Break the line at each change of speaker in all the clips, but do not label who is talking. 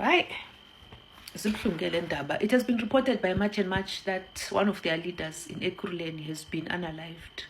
Right. It has been reported by Much and Much that one of their leaders in Ekurhuleni has been unalived.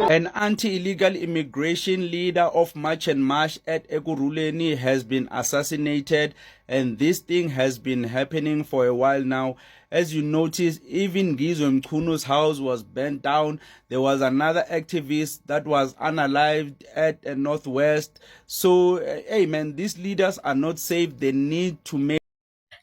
An anti-illegal immigration leader of March and March at Ekurhuleni has been assassinated, and this thing has been happening for a while now. As you notice, even Gizo Mkunu's house was burnt down. There was another activist that was unalived at Northwest. So, hey man, these leaders are not safe. They need to make...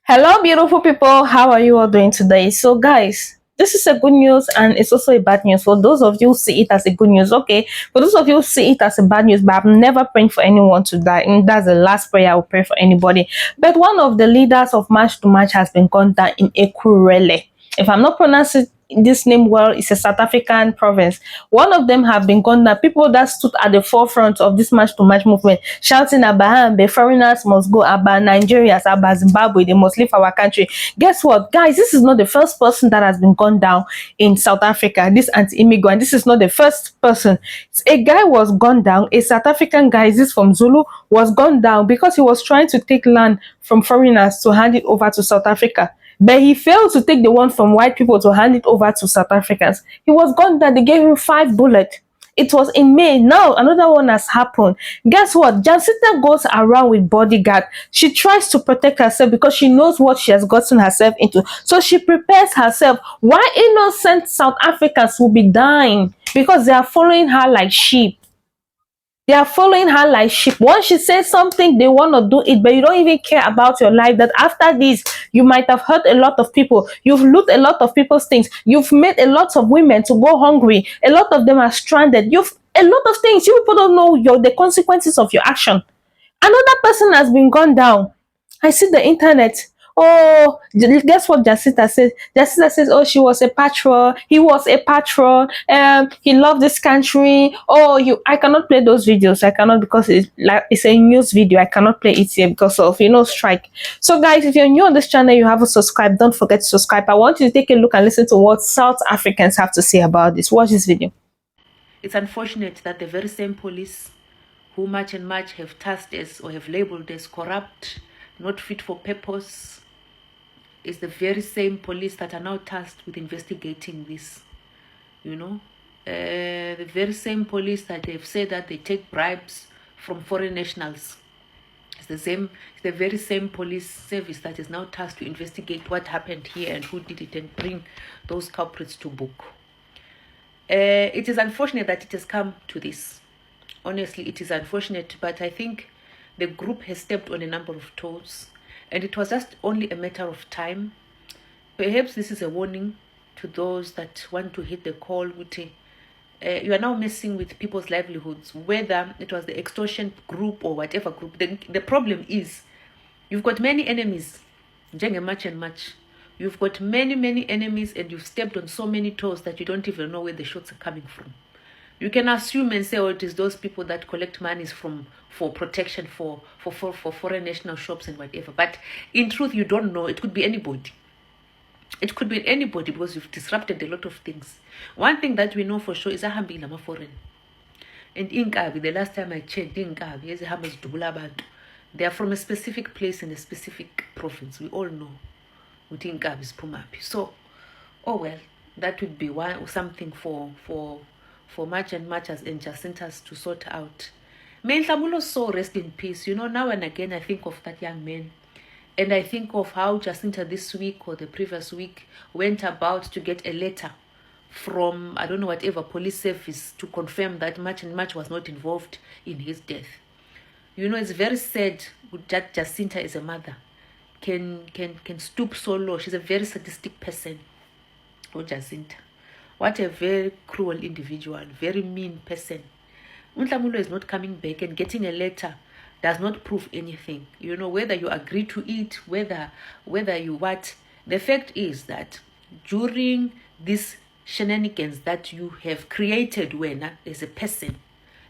Hello, beautiful people. How are you all doing today? So, guys, this is a good news and it's also a bad news. For those of you who see it as a good news, okay. For those of you who see it as a bad news, but I'm never praying for anyone to die. And that's the last prayer I will pray for anybody. But one of the leaders of March to March has been gunned down in Ekurhuleni. If I'm not pronouncing this name well, it's a South African province. One of them have been gunned down. People that stood at the forefront of this March to March movement, shouting "Abahambe, foreigners must go, Aba Nigerians, Aba Zimbabwe, they must leave our country." Guess what, guys? This is not the first person that has been gunned down in South Africa. This anti-immigrant. This is not the first person. A guy was gunned down. A South African guy, this from Zulu, was gunned down because he was trying to take land from foreigners to hand it over to South Africa. But he failed to take the one from white people to hand it over to South Africans. He was gunned down. They gave him 5 bullets. It was in May. Now another one has happened. Guess what? Jacinta goes around with bodyguard. She tries to protect herself because she knows what she has gotten herself into. So she prepares herself. Why innocent South Africans will be dying? Because they are following her like sheep. They are following her like sheep. Once she says something, they want to do it, but you don't even care about your life. That after this, you might have hurt a lot of people. You've looted a lot of people's things. You've made a lot of women to go hungry. A lot of them are stranded. You've a lot of things. You people don't know the consequences of your action. Another person has been gone down. I see the internet. Oh, guess what Jacinta says? Jacinta says, "Oh, she was a patron. He was a patron. He loved this country." Oh, I cannot play those videos. I cannot because it's a news video. I cannot play it here because of strike. So, guys, if you're new on this channel, you haven't subscribed. Don't forget to subscribe. I want you to take a look and listen to what South Africans have to say about this. Watch this video.
It's unfortunate that the very same police who Much and Much have tasked as or have labeled as corrupt, not fit for purpose, is the very same police that are now tasked with investigating this. The very same police that they've said that they take bribes from foreign nationals. It's the very same police service that is now tasked to investigate what happened here and who did it and bring those culprits to book. It is unfortunate that it has come to this. Honestly, it is unfortunate, but I think the group has stepped on a number of toes, and it was just only a matter of time. Perhaps this is a warning to those that want to hit the call with you are now messing with people's livelihoods, whether it was the extortion group or whatever group. The problem is you've got many enemies, Much and Much. You've got many enemies, and you've stepped on so many toes that you don't even know where the shots are coming from. You can assume and say, oh, it is those people that collect monies for protection for foreign national shops and whatever. But in truth, you don't know. It could be anybody. It could be anybody because you've disrupted a lot of things. One thing that we know for sure is ahambile ama foreign. And Inkabi, the last time I checked, Inkabi, they are from a specific place in a specific province. We all know what Inkabi is Pumapi. So, oh well, that would be something for Much and Much and Jacintas to sort out. May Nhlamulo so rest in peace. Now and again I think of that young man. And I think of how Jacinta this week or the previous week went about to get a letter from, I don't know, whatever police service to confirm that Much and Much was not involved in his death. It's very sad that Jacinta is a mother. Can stoop so low. She's a very sadistic person. Oh, Jacinta. What a very cruel individual, very mean person. Nhlamulo is not coming back, and getting a letter does not prove anything. Whether you agree to it, whether you what. The fact is that during these shenanigans that you have created when as a person,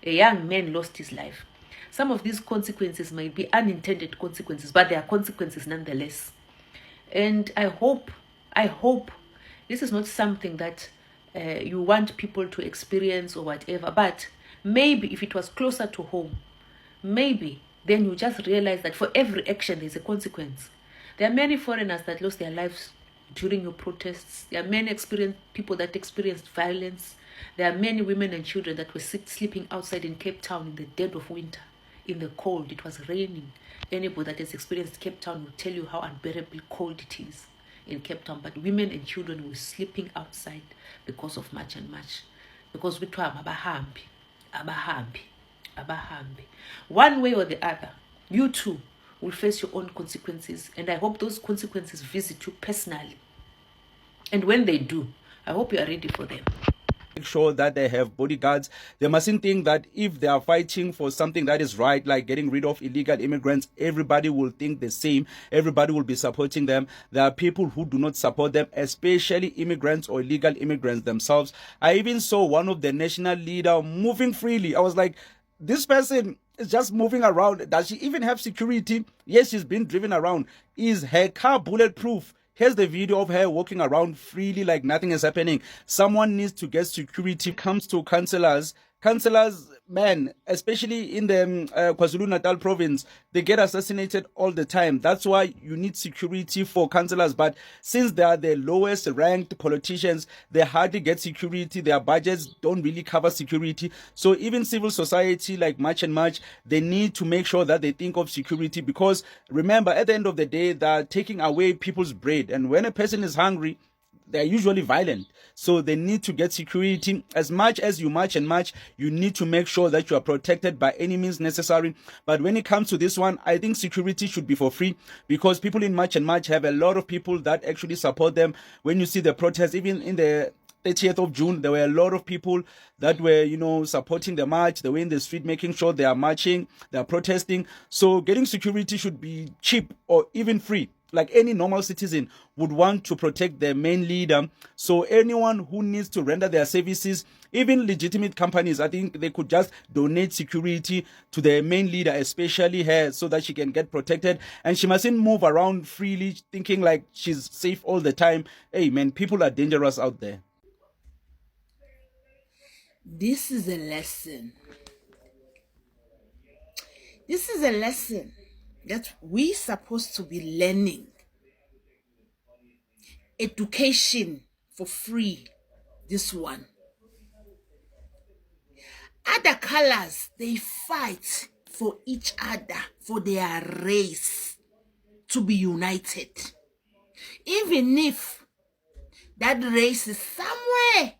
a young man lost his life. some of these consequences might be unintended consequences, but they are consequences nonetheless. And I hope this is not something that you want people to experience or whatever, but maybe if it was closer to home, maybe then you just realize that for every action there's a consequence. There are many foreigners that lost their lives during your protests. There are many people that experienced violence. There are many women and children that were sleeping outside in Cape Town in the dead of winter, in the cold. It was raining. Anybody that has experienced Cape Town will tell you how unbearably cold it is in Cape Town. But women and children were sleeping outside because of March and March. Because we try abahambi. One way or the other, you too will face your own consequences. And I hope those consequences visit you personally. And when they do, I hope you are ready for them.
Make sure that they have bodyguards. They mustn't think that if they are fighting for something that is right, like getting rid of illegal immigrants, everybody will think the same. Everybody will be supporting them. There are people who do not support them, especially immigrants or illegal immigrants themselves. I even saw one of the national leader moving freely. I was like, this person is just moving around. Does she even have security? Yes, she's been driven around. Is her car bulletproof? Here's the video of her walking around freely like nothing is happening. Someone needs to get security. Comes to councillors, man, especially in the KwaZulu-Natal province, they get assassinated all the time. That's why you need security for councillors. But since they are the lowest ranked politicians, they hardly get security. Their budgets don't really cover security. So even civil society like March and March, they need to make sure that they think of security, because remember, at the end of the day, they're taking away people's bread. And when a person is hungry, they're usually violent. So they need to get security. As much as you march and march, you need to make sure that you are protected by any means necessary. But when it comes to this one, I think security should be for free, because people in March and March have a lot of people that actually support them. When you see the protests, even in the 30th of June, there were a lot of people that were, supporting the march. They were in the street making sure they are marching, they are protesting. So getting security should be cheap or even free. Like any normal citizen would want to protect their main leader. So anyone who needs to render their services, even legitimate companies, I think they could just donate security to their main leader, especially her, so that she can get protected. And she mustn't move around freely thinking like she's safe all the time. Hey man, people are dangerous out there.
This is a lesson. This is a lesson that we're supposed to be learning. Education for free, this one. Other colors, they fight for each other, for their race to be united. Even if that race is somewhere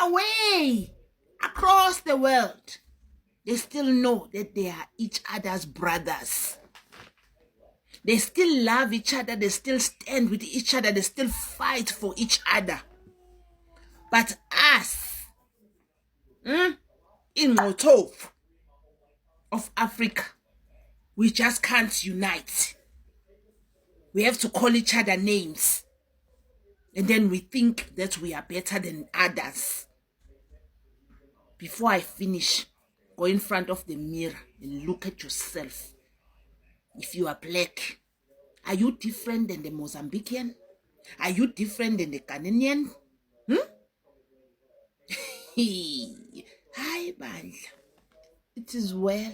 away across the world, they still know that they are each other's brothers. They still love each other. They still stand with each other. They still fight for each other. But us, in Motov of Africa, we just can't unite. We have to call each other names. And then we think that we are better than others. Before I finish, go in front of the mirror and look at yourself. If you are black, are you different than the Mozambican? Are you different than the Ghanaian? Hi, Bandla. It is well.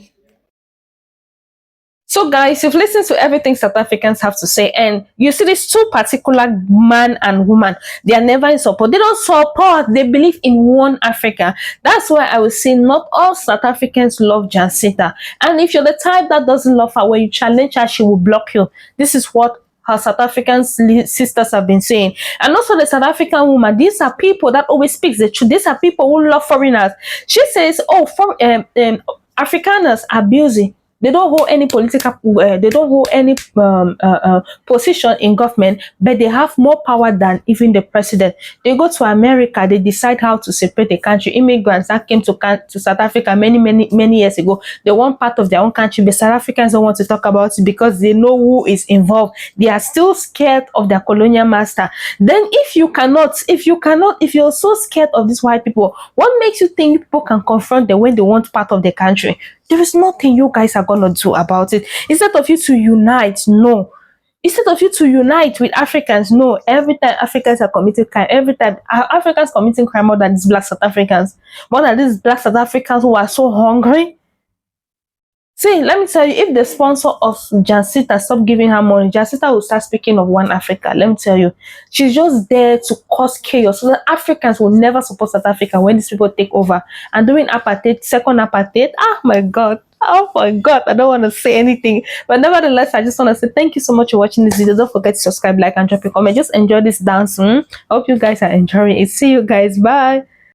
So guys, you've listened to everything South Africans have to say, and you see these two particular man and woman, they are never in support. They don't support, they believe in one Africa. That's why I would say not all South Africans love Jacinta. And if you're the type that doesn't love her, when you challenge her, she will block you. This is what her South African sisters have been saying. And also the South African woman, these are people that always speak the truth. These are people who love foreigners. She says, oh, Afrikaners are busy. They don't hold any political, they don't hold any position in government, but they have more power than even the president. They go to America, they decide how to separate the country. Immigrants that came to South Africa many years ago, they want part of their own country, but South Africans don't want to talk about it because they know who is involved. They are still scared of their colonial master. Then if you're so scared of these white people, what makes you think people can confront them when they want part of the country? There is nothing you guys are gonna do about it. Instead of you to unite, no. Instead of you to unite with Africans, no. Every time Africans are committing crime, every time Africans committing crime more than these black South Africans, more than these black South Africans who are so hungry. See, let me tell you, if the sponsor of Jacinta stop giving her money, Jacinta will start speaking of one Africa. Let me tell you, she's just there to cause chaos so that Africans will never support South Africa when these people take over. And during apartheid, second apartheid, oh my god, I don't want to say anything. But nevertheless, I just want to say thank you so much for watching this video. Don't forget to subscribe, like, and drop a comment. Just enjoy this dance. I hope you guys are enjoying it. See you guys. Bye.